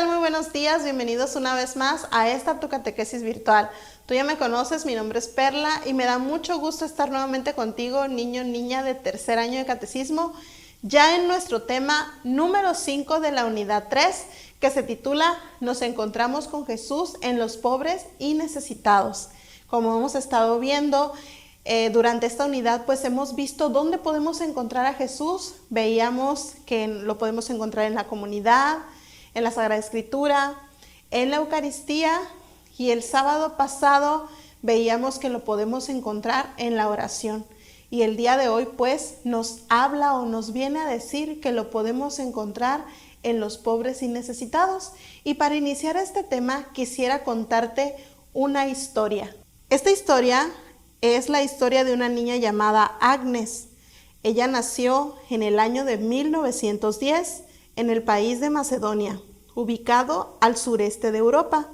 tal? Muy buenos días, bienvenidos una vez más a esta tu catequesis virtual. Tú ya me conoces, mi nombre es Perla y me da mucho gusto estar nuevamente contigo, niño, niña de tercer año de catecismo, ya en nuestro tema número 5 de la unidad 3, que se titula Nos encontramos con Jesús en los pobres y necesitados. Como hemos estado viendo durante esta unidad, pues hemos visto dónde podemos encontrar a Jesús. Veíamos que lo podemos encontrar en la comunidad, en la Sagrada Escritura, en la Eucaristía, y el sábado pasado veíamos que lo podemos encontrar en la oración. Y el día de hoy pues nos habla o nos viene a decir que lo podemos encontrar en los pobres y necesitados. Y para iniciar este tema quisiera contarte una historia. Esta historia es la historia de una niña llamada Agnes. Ella nació en el año de 1910 en el país de Macedonia, ubicado al sureste de Europa.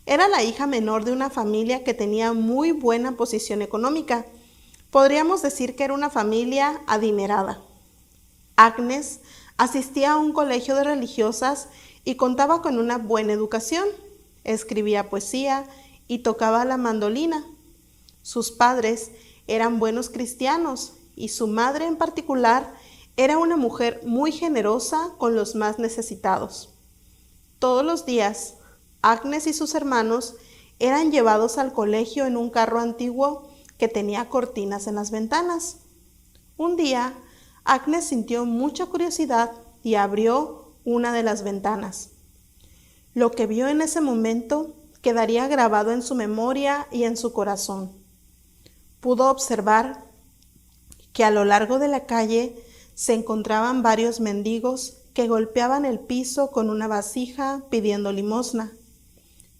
Era la hija menor de una familia que tenía muy buena posición económica. Podríamos decir que era una familia adinerada. Agnes asistía a un colegio de religiosas y contaba con una buena educación. Escribía poesía y tocaba la mandolina. Sus padres eran buenos cristianos y su madre en particular era una mujer muy generosa con los más necesitados. Todos los días, Agnes y sus hermanos eran llevados al colegio en un carro antiguo que tenía cortinas en las ventanas. Un día, Agnes sintió mucha curiosidad y abrió una de las ventanas. Lo que vio en ese momento quedaría grabado en su memoria y en su corazón. Pudo observar que a lo largo de la calle se encontraban varios mendigos que golpeaban el piso con una vasija pidiendo limosna.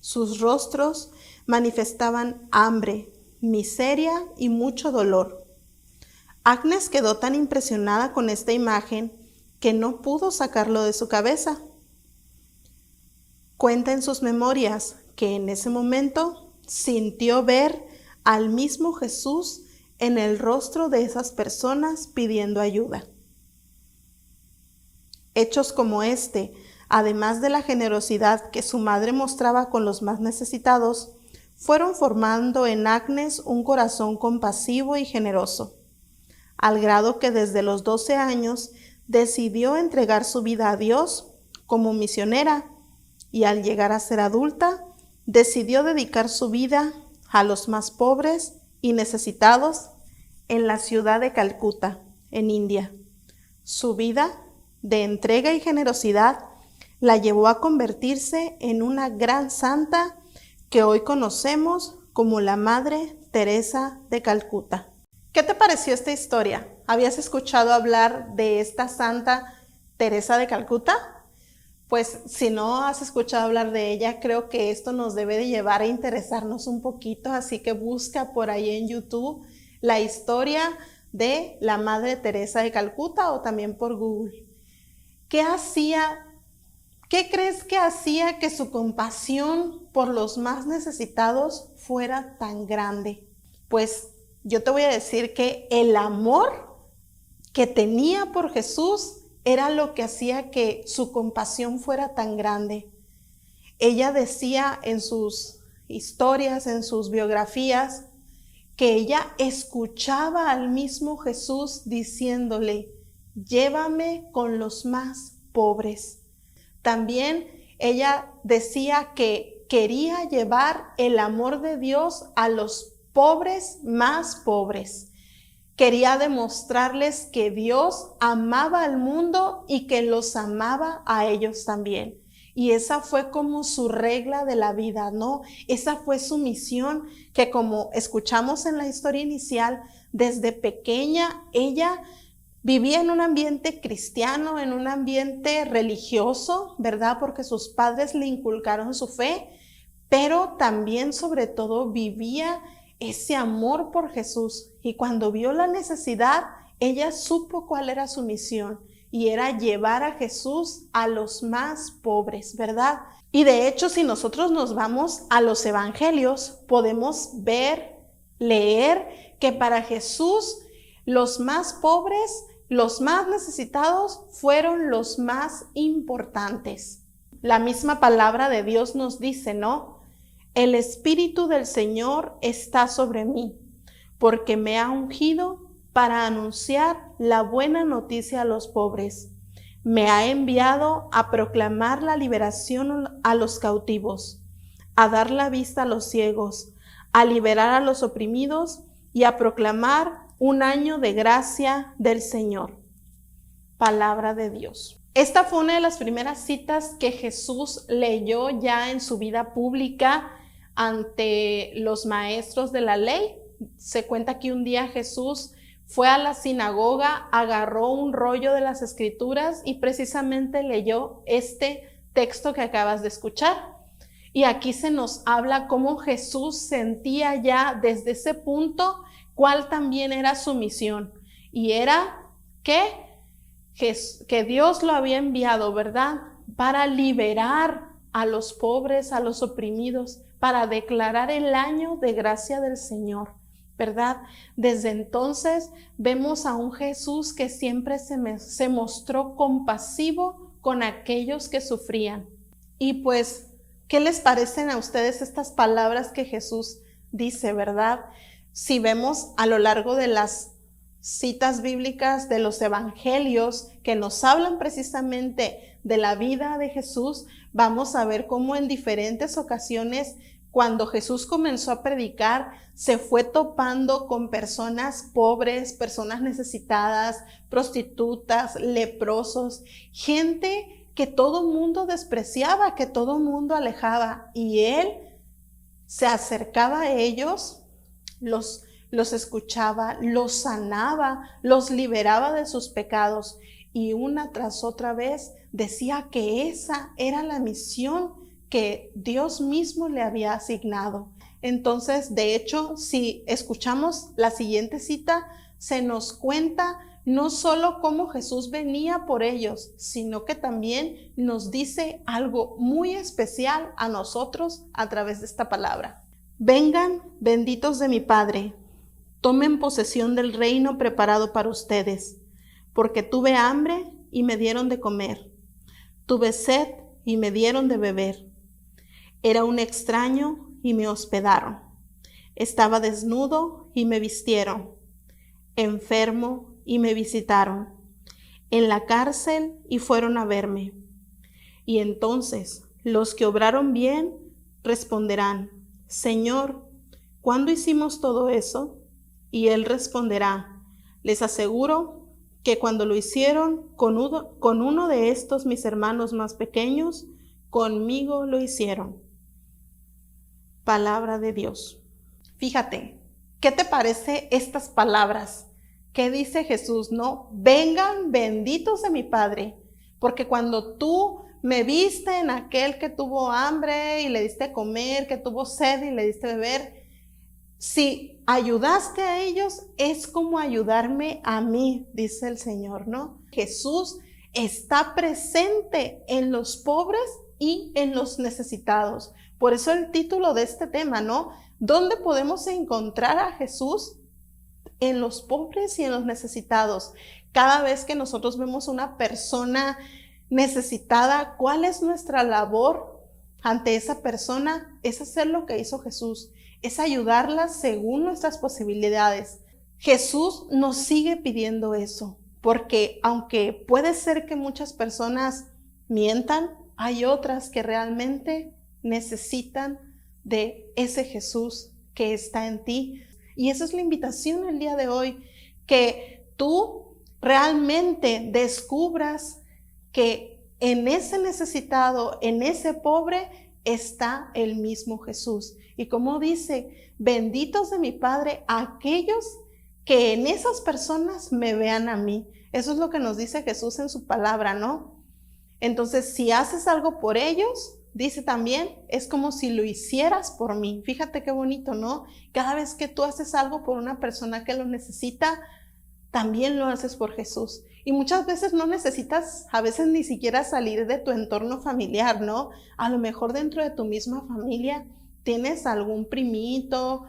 Sus rostros manifestaban hambre, miseria y mucho dolor. Agnes quedó tan impresionada con esta imagen que no pudo sacarlo de su cabeza. Cuenta en sus memorias que en ese momento sintió ver al mismo Jesús en el rostro de esas personas pidiendo ayuda. Hechos como este, además de la generosidad que su madre mostraba con los más necesitados, fueron formando en Agnes un corazón compasivo y generoso, al grado que desde los 12 años decidió entregar su vida a Dios como misionera y al llegar a ser adulta, decidió dedicar su vida a los más pobres y necesitados en la ciudad de Calcuta, en India. Su vida de entrega y generosidad la llevó a convertirse en una gran santa que hoy conocemos como la Madre Teresa de Calcuta. ¿Qué te pareció esta historia? ¿Habías escuchado hablar de esta santa Teresa de Calcuta? Pues si no has escuchado hablar de ella, creo que esto nos debe de llevar a interesarnos un poquito, así que busca por ahí en YouTube la historia de la Madre Teresa de Calcuta o también por Google. ¿Qué crees que hacía que su compasión por los más necesitados fuera tan grande? Pues yo te voy a decir que el amor que tenía por Jesús era lo que hacía que su compasión fuera tan grande. Ella decía en sus historias, en sus biografías, que ella escuchaba al mismo Jesús diciéndole: llévame con los más pobres. También ella decía que quería llevar el amor de Dios a los pobres más pobres. Quería demostrarles que Dios amaba al mundo y que los amaba a ellos también. Y esa fue como su regla de la vida, ¿no? Esa fue su misión, que como escuchamos en la historia inicial, desde pequeña ella vivía en un ambiente cristiano, en un ambiente religioso, ¿verdad? Porque sus padres le inculcaron su fe, pero también, sobre todo, vivía ese amor por Jesús. Y cuando vio la necesidad, ella supo cuál era su misión, y era llevar a Jesús a los más pobres, ¿verdad? Y de hecho, si nosotros nos vamos a los evangelios, podemos ver, leer que para Jesús los más pobres, los más necesitados fueron los más importantes. La misma palabra de Dios nos dice, ¿no? El Espíritu del Señor está sobre mí, porque me ha ungido para anunciar la buena noticia a los pobres. Me ha enviado a proclamar la liberación a los cautivos, a dar la vista a los ciegos, a liberar a los oprimidos y a proclamar un año de gracia del Señor. Palabra de Dios. Esta fue una de las primeras citas que Jesús leyó ya en su vida pública ante los maestros de la ley. Se cuenta que un día Jesús fue a la sinagoga, agarró un rollo de las Escrituras y precisamente leyó este texto que acabas de escuchar. Y aquí se nos habla cómo Jesús sentía ya desde ese punto cuál también era su misión. Y era que Dios lo había enviado, ¿verdad? Para liberar a los pobres, a los oprimidos, para declarar el año de gracia del Señor, ¿verdad? Desde entonces vemos a un Jesús que siempre se mostró compasivo con aquellos que sufrían. Y pues, ¿qué les parecen a ustedes estas palabras que Jesús dice, verdad? Si vemos a lo largo de las citas bíblicas de los evangelios que nos hablan precisamente de la vida de Jesús, vamos a ver cómo en diferentes ocasiones, cuando Jesús comenzó a predicar, se fue topando con personas pobres, personas necesitadas, prostitutas, leprosos, gente que todo mundo despreciaba, que todo mundo alejaba, y él se acercaba a ellos, los escuchaba, los sanaba, los liberaba de sus pecados, y una tras otra vez decía que esa era la misión que Dios mismo le había asignado. Entonces, de hecho, si escuchamos la siguiente cita, se nos cuenta no solo cómo Jesús venía por ellos, sino que también nos dice algo muy especial a nosotros a través de esta palabra. Vengan, benditos de mi Padre, tomen posesión del reino preparado para ustedes, porque tuve hambre y me dieron de comer, tuve sed y me dieron de beber, era un extraño y me hospedaron, estaba desnudo y me vistieron, enfermo y me visitaron, en la cárcel y fueron a verme. Y entonces los que obraron bien responderán, Señor, ¿cuándo hicimos todo eso? Y él responderá, les aseguro que cuando lo hicieron con uno de estos mis hermanos más pequeños, conmigo lo hicieron. Palabra de Dios. Fíjate, ¿qué te parece estas palabras? ¿Qué dice Jesús? No, vengan benditos de mi Padre, porque cuando tú me viste en aquel que tuvo hambre y le diste comer, que tuvo sed y le diste beber, si ayudaste a ellos, es como ayudarme a mí, dice el Señor, ¿no? Jesús está presente en los pobres y en los necesitados. Por eso el título de este tema, ¿no? ¿Dónde podemos encontrar a Jesús? En los pobres y en los necesitados. Cada vez que nosotros vemos una persona necesitada, ¿cuál es nuestra labor ante esa persona? Es hacer lo que hizo Jesús, es ayudarla según nuestras posibilidades. Jesús nos sigue pidiendo eso, porque aunque puede ser que muchas personas mientan, hay otras que realmente necesitan de ese Jesús que está en ti. Y esa es la invitación el día de hoy, que tú realmente descubras que en ese necesitado, en ese pobre, está el mismo Jesús. Y como dice, benditos de mi Padre aquellos que en esas personas me vean a mí. Eso es lo que nos dice Jesús en su palabra, ¿no? Entonces, si haces algo por ellos, dice también, es como si lo hicieras por mí. Fíjate qué bonito, ¿no? Cada vez que tú haces algo por una persona que lo necesita, también lo haces por Jesús. Y muchas veces no necesitas, a veces ni siquiera salir de tu entorno familiar, ¿no? A lo mejor dentro de tu misma familia tienes algún primito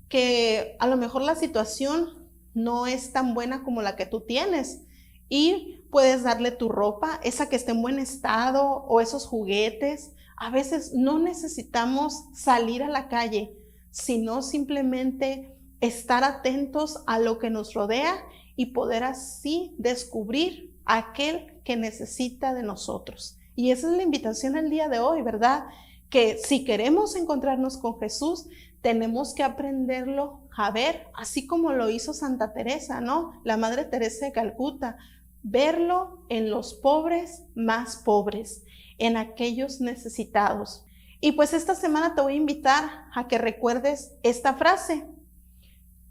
que a lo mejor la situación no es tan buena como la que tú tienes. Y puedes darle tu ropa, esa que esté en buen estado, o esos juguetes. A veces no necesitamos salir a la calle, sino simplemente estar atentos a lo que nos rodea y poder así descubrir a aquel que necesita de nosotros. Y esa es la invitación el día de hoy, ¿verdad? Que si queremos encontrarnos con Jesús, tenemos que aprenderlo a ver, así como lo hizo Santa Teresa, ¿no? La Madre Teresa de Calcuta, verlo en los pobres más pobres, en aquellos necesitados. Y pues esta semana te voy a invitar a que recuerdes esta frase: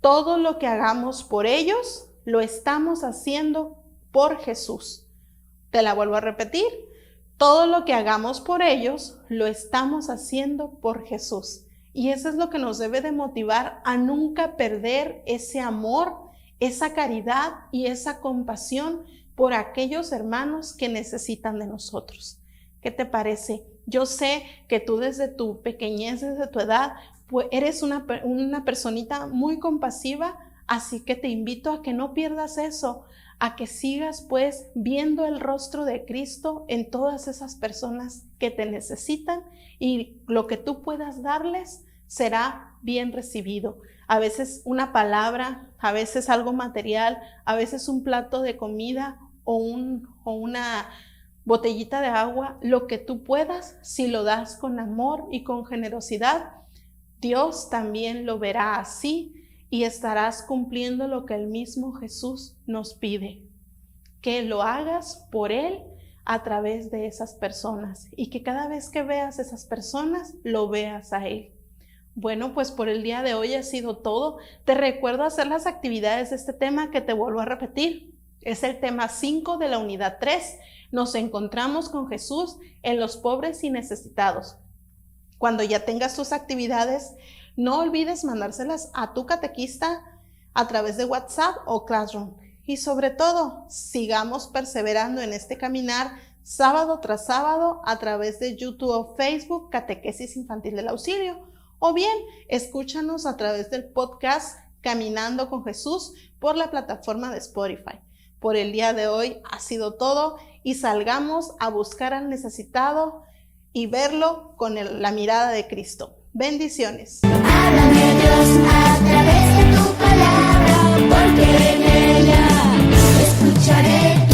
todo lo que hagamos por ellos, lo estamos haciendo por Jesús. Te la vuelvo a repetir: todo lo que hagamos por ellos, lo estamos haciendo por Jesús. Y eso es lo que nos debe de motivar a nunca perder ese amor, esa caridad y esa compasión por aquellos hermanos que necesitan de nosotros. ¿Qué te parece? Yo sé que tú desde tu pequeñez, desde tu edad, pues eres una personita muy compasiva, así que te invito a que no pierdas eso, a que sigas pues viendo el rostro de Cristo en todas esas personas que te necesitan, y lo que tú puedas darles será bien recibido. A veces una palabra, a veces algo material, a veces un plato de comida o una botellita de agua, lo que tú puedas, si lo das con amor y con generosidad, Dios también lo verá así y estarás cumpliendo lo que el mismo Jesús nos pide, que lo hagas por Él a través de esas personas, y que cada vez que veas esas personas, lo veas a Él. Bueno, pues por el día de hoy ha sido todo. Te recuerdo hacer las actividades de este tema, que te vuelvo a repetir. Es el tema 5 de la unidad 3. Nos encontramos con Jesús en los pobres y necesitados. Cuando ya tengas tus actividades, no olvides mandárselas a tu catequista a través de WhatsApp o Classroom. Y sobre todo, sigamos perseverando en este caminar sábado tras sábado a través de YouTube o Facebook, Catequesis Infantil del Auxilio. O bien, escúchanos a través del podcast Caminando con Jesús por la plataforma de Spotify. Por el día de hoy ha sido todo, y salgamos a buscar al necesitado y verlo con la mirada de Cristo. Bendiciones. Háblame Dios a través de tu palabra, porque en ella escucharé